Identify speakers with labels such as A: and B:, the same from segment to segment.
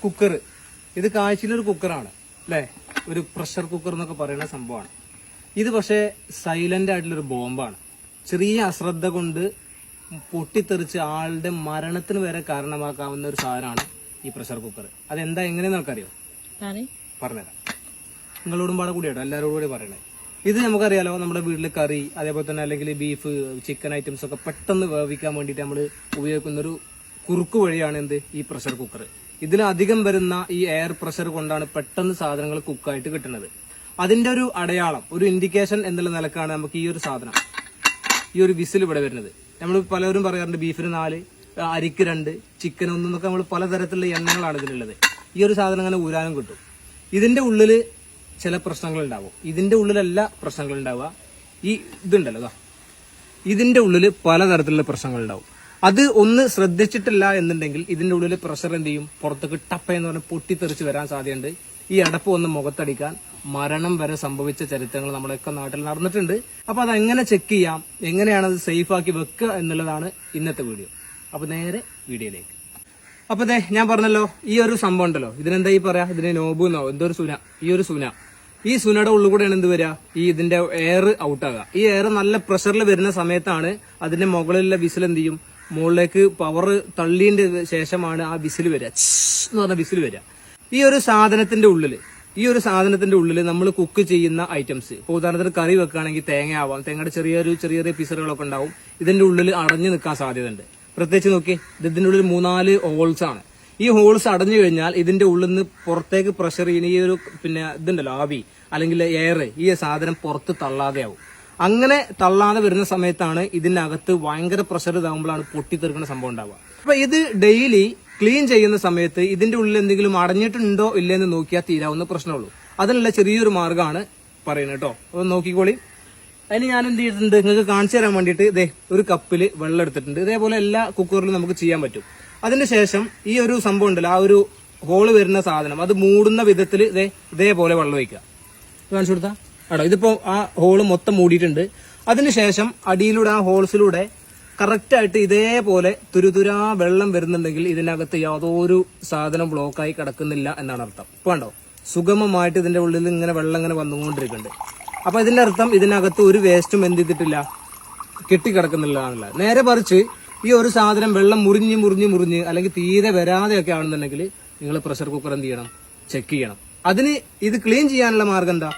A: Cooker ഇത് കാഴ്ചയിലൊരു കുക്കറാണ് അല്ലേ, ഒരു പ്രഷർ കുക്കർ എന്നൊക്കെ പറയുന്ന സംഭവമാണ് ഇത്. പക്ഷേ സൈലന്റ് ആയിട്ടുള്ളൊരു ബോംബാണ്. ചെറിയ അശ്രദ്ധ കൊണ്ട് പൊട്ടിത്തെറിച്ച് ആളുടെ മരണത്തിന് വരെ കാരണമാക്കാവുന്ന ഒരു സാധനമാണ് ഈ പ്രഷർ കുക്കർ. അതെന്താ എങ്ങനെയെന്ന് നമുക്കറിയോ? പറഞ്ഞുതരാം. നിങ്ങളോടും പാടെ കൂടിയാട്ടോ, എല്ലാവരോടും കൂടി പറയണേ. ഇത് നമുക്കറിയാലോ, നമ്മുടെ വീട്ടിൽ കറി അതേപോലെ തന്നെ അല്ലെങ്കിൽ ബീഫ് ചിക്കൻ ഐറ്റംസ് ഒക്കെ പെട്ടെന്ന് വേവിക്കാൻ വേണ്ടിയിട്ട് നമ്മൾ ഉപയോഗിക്കുന്ന ഒരു കുറുക്ക് വഴിയാണ് എന്ത് ഈ പ്രഷർ കുക്കർ. ഇതിലധികം വരുന്ന ഈ എയർ പ്രഷർ കൊണ്ടാണ് പെട്ടെന്ന് സാധനങ്ങൾ കുക്കായിട്ട് കിട്ടുന്നത്. അതിന്റെ ഒരു അടയാളം, ഒരു ഇൻഡിക്കേഷൻ എന്നുള്ള നിലക്കാണ് നമുക്ക് ഈ ഒരു സാധനം, ഈ ഒരു വിസിൽ ഇവിടെ വരുന്നത്. നമ്മൾ പലരും പറയാറുണ്ട് ബീഫിന് 4, അരിക്ക് 2, ചിക്കൻ 1 എന്നൊക്കെ നമ്മൾ പലതരത്തിലുള്ള എണ്ണങ്ങളാണ് ഇതിനുള്ളത്. ഈ ഒരു സാധനം അങ്ങനെ ഊരാനും കിട്ടും. ഇതിന്റെ ഉള്ളിൽ ചില പ്രശ്നങ്ങൾ ഉണ്ടാവും. ഇതിന്റെ ഉള്ളിലല്ല പ്രശ്നങ്ങൾ ഉണ്ടാവുക, ഈ ഇതുണ്ടല്ലോ, ഇതിന്റെ ഉള്ളിൽ പലതരത്തിലുള്ള പ്രശ്നങ്ങൾ ഉണ്ടാവും. അത് ഒന്ന് ശ്രദ്ധിച്ചിട്ടില്ല എന്നുണ്ടെങ്കിൽ ഇതിന്റെ ഉള്ളിൽ പ്രഷർ എന്ത് ചെയ്യും, പുറത്തേക്ക് ടപ്പ എന്ന് പറഞ്ഞാൽ പൊട്ടിത്തെറിച്ച് വരാൻ സാധ്യതയുണ്ട്. ഈ അടപ്പ് ഒന്ന് മുഖത്തടിക്കാൻ മരണം വരെ സംഭവിച്ച ചരിത്രങ്ങൾ നമ്മുടെയൊക്കെ നാട്ടിൽ നടന്നിട്ടുണ്ട്. അപ്പൊ അതെങ്ങനെ ചെക്ക് ചെയ്യാം, എങ്ങനെയാണ് അത് സേഫ് ആക്കി വെക്കുക എന്നുള്ളതാണ് ഇന്നത്തെ വീഡിയോ. അപ്പൊ നേരെ വീഡിയോയിലേക്ക്. അപ്പൊ ഞാൻ പറഞ്ഞല്ലോ, ഈ ഒരു സംഭവം ഉണ്ടല്ലോ, ഇതിനെന്താ ഈ പറയാ, ഇതിന് നോബ് എന്നോ എന്തോ ഒരു സുന. ഈ സുനയുടെ ഉള്ളിൽ കൂടെയാണ് എന്ത് വരിക, ഈ ഇതിന്റെ എയർ ഔട്ടാകുക. ഈ എയർ നല്ല പ്രഷറിൽ വരുന്ന സമയത്താണ് അതിന്റെ മുകളിലുള്ള വിസിൽ എന്ത് ചെയ്യും, മുകളിലേക്ക് പവർ തള്ളിയതിന്റെ ശേഷമാണ് ആ വിസിൽ വരിക, എന്ന് പറഞ്ഞ വിസിൽ വരിക. ഈ ഒരു സാധനത്തിന്റെ ഉള്ളിൽ നമ്മൾ കുക്ക് ചെയ്യുന്ന ഐറ്റംസ്, ഇപ്പോൾ ഉദാഹരണത്തിന് കറി വെക്കുകയാണെങ്കിൽ തേങ്ങ ആവാം, തേങ്ങയുടെ ചെറിയ ചെറിയ പീസുകളൊക്കെ ഉണ്ടാവും. ഇതിന്റെ ഉള്ളിൽ അടഞ്ഞു നിൽക്കാൻ സാധ്യതയുണ്ട്. പ്രത്യേകിച്ച് നോക്കി, ഇതിന്റെ ഉള്ളിൽ 3-4 ഹോൾസ് ആണ്. ഈ ഹോൾസ് അടഞ്ഞു കഴിഞ്ഞാൽ ഇതിന്റെ ഉള്ളിൽ നിന്ന് പുറത്തേക്ക് പ്രഷർ ചെയ്യുന്ന ഈ ഒരു ഇതുണ്ടല്ലോ, ആവി അല്ലെങ്കിൽ എയർ, ഈ സാധനം പുറത്ത് തള്ളാതെ ആവും. അങ്ങനെ തള്ളാതെ വരുന്ന സമയത്താണ് ഇതിനകത്ത് ഭയങ്കര പ്രഷർ ഇതാകുമ്പോഴാണ് പൊട്ടിത്തെറിക്കുന്ന സംഭവം ഉണ്ടാവുക. അപ്പൊ ഇത് ഡെയിലി ക്ലീൻ ചെയ്യുന്ന സമയത്ത് ഇതിന്റെ ഉള്ളിൽ എന്തെങ്കിലും അടഞ്ഞിട്ടുണ്ടോ ഇല്ലെന്ന് നോക്കിയാൽ തീരാവുന്ന പ്രശ്നമുള്ളൂ. അതിനുള്ള ചെറിയൊരു മാർഗ്ഗമാണ് പറയുന്നത് കേട്ടോ. അപ്പൊ നോക്കിക്കോളി. അതിന് ഞാൻ എന്ത് ചെയ്തിട്ടുണ്ട്, നിങ്ങൾക്ക് കാണിച്ചു തരാൻ വേണ്ടിയിട്ട് ഒരു കപ്പിൽ വെള്ളം എടുത്തിട്ടുണ്ട്. ഇതേപോലെ എല്ലാ കുക്കറിലും നമുക്ക് ചെയ്യാൻ പറ്റും. അതിനുശേഷം ഈ ഒരു സംഭവം ഉണ്ടല്ലോ, ആ ഒരു ഹോള് വരുന്ന സാധനം അത് മൂടുന്ന വിധത്തിൽ ഇതേപോലെ വെള്ളം ഒഴിക്കുക. കാണിച്ചു കൊടുത്താ കേട്ടോ. ഇതിപ്പോ ആ ഹോള് മൊത്തം മൂടിയിട്ടുണ്ട്. അതിനുശേഷം അടിയിലൂടെ ആ ഹോൾസിലൂടെ കറക്റ്റായിട്ട് ഇതേപോലെ തുരുതുരാ വെള്ളം വരുന്നുണ്ടെങ്കിൽ ഇതിനകത്ത് യാതൊരു സാധനം ബ്ലോക്കായി കിടക്കുന്നില്ല എന്നാണ് അർത്ഥം. ഇപ്പൊ കണ്ടോ, സുഗമമായിട്ട് ഇതിന്റെ ഉള്ളിൽ ഇങ്ങനെ വെള്ളം ഇങ്ങനെ വന്നുകൊണ്ടിരിക്കുന്നുണ്ട്. അപ്പൊ ഇതിന്റെ അർത്ഥം ഇതിനകത്ത് ഒരു വേസ്റ്റും എന്ത് ചെയ്തിട്ടില്ല, കെട്ടിക്കിടക്കുന്നില്ല എന്നല്ല. നേരെ പറിച്ച് ഈ ഒരു സാധനം വെള്ളം മുറിഞ്ഞ് അല്ലെങ്കിൽ തീരെ വരാതെയൊക്കെ ആണെന്നുണ്ടെങ്കിൽ നിങ്ങൾ പ്രഷർ കുക്കർ എന്ത് ചെയ്യണം, ചെക്ക് ചെയ്യണം. അതിന് ഇത് ക്ലീൻ ചെയ്യാനുള്ള മാർഗം എന്താ,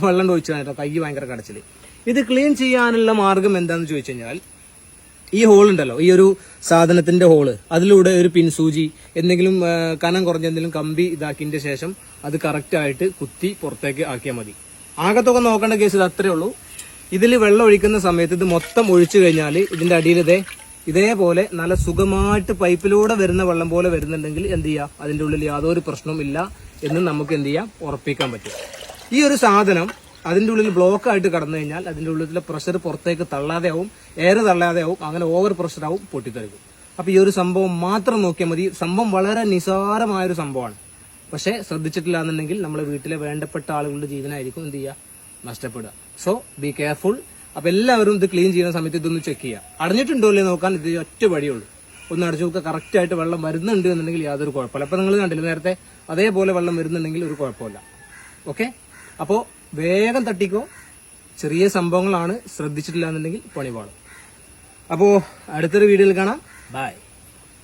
A: വെള്ളം ഒഴിച്ചു കേട്ടോ, കൈ ഭയങ്കര കടച്ചില്. ഇത് ക്ലീൻ ചെയ്യാനുള്ള മാർഗം എന്താന്ന് ചോദിച്ചു കഴിഞ്ഞാൽ, ഈ ഹോൾ ഉണ്ടല്ലോ, ഈ ഒരു സാധനത്തിന്റെ ഹോള്, അതിലൂടെ ഒരു പിൻസൂചി എന്തെങ്കിലും കനം കുറഞ്ഞ എന്തെങ്കിലും കമ്പി ഇതാക്കിയതിന്റെ ശേഷം അത് കറക്റ്റായിട്ട് കുത്തി പുറത്തേക്ക് ആക്കിയാൽ മതി. ആകത്തൊക്കെ നോക്കേണ്ട കേസ് ഇത് അത്രേ ഉള്ളൂ. ഇതിൽ വെള്ളം ഒഴിക്കുന്ന സമയത്ത് ഇത് മൊത്തം ഒഴിച്ചു കഴിഞ്ഞാൽ ഇതിന്റെ അടിയിൽ ഇതേപോലെ നല്ല സുഖമായിട്ട് പൈപ്പിലൂടെ വരുന്ന വെള്ളം പോലെ വരുന്നുണ്ടെങ്കിൽ എന്ത് ചെയ്യാം, അതിന്റെ ഉള്ളിൽ യാതൊരു പ്രശ്നവും ഇല്ല എന്ന് നമുക്ക് എന്ത് ചെയ്യാം, ഉറപ്പിക്കാൻ പറ്റും. ഈ ഒരു സാധനം അതിന്റെ ഉള്ളിൽ ബ്ലോക്ക് ആയിട്ട് കടന്നു കഴിഞ്ഞാൽ അതിന്റെ ഉള്ളിലെ പ്രഷർ പുറത്തേക്ക് തള്ളാതെ ആവും, എയർ തള്ളാതെ ആവും, അങ്ങനെ ഓവർ പ്രഷർ ആവും, പൊട്ടിത്തെറിക്കും. അപ്പൊ ഈ ഒരു സംഭവം മാത്രം നോക്കിയാൽ മതി. സംഭവം വളരെ നിസാരമായൊരു സംഭവമാണ്. പക്ഷെ ശ്രദ്ധിച്ചിട്ടില്ല എന്നുണ്ടെങ്കിൽ നമ്മളെ വീട്ടിലെ വേണ്ടപ്പെട്ട ആളുകളുടെ ജീവനായിരിക്കും എന്ത് ചെയ്യുക, നഷ്ടപ്പെടുക. So be careful. അപ്പൊ എല്ലാവരും ഇത് ക്ലീൻ ചെയ്യുന്ന സമയത്ത് ഇതൊന്ന് ചെക്ക് ചെയ്യുക. അടഞ്ഞിട്ടുണ്ടോ ഇല്ലേ നോക്കാൻ ഇത് ഒറ്റ വഴിയുള്ളൂ. ഒന്ന് അടച്ചു നോക്കുക, കറക്റ്റ് ആയിട്ട് വെള്ളം വരുന്നുണ്ട് എന്നുണ്ടെങ്കിൽ യാതൊരു കുഴപ്പമില്ല. അപ്പൊ നിങ്ങൾ കണ്ടില്ല നേരത്തെ, അതേപോലെ വെള്ളം വരുന്നുണ്ടെങ്കിൽ ഒരു കുഴപ്പമില്ല. ഓക്കെ, അപ്പോ വേഗം തട്ടിക്കോ. ചെറിയ സംഭവങ്ങളാണ്, ശ്രദ്ധിച്ചിട്ടില്ല എന്നുണ്ടെങ്കിൽ പണി പാടും. അപ്പോ അടുത്തൊരു വീഡിയോയിൽ കാണാം. ബൈ.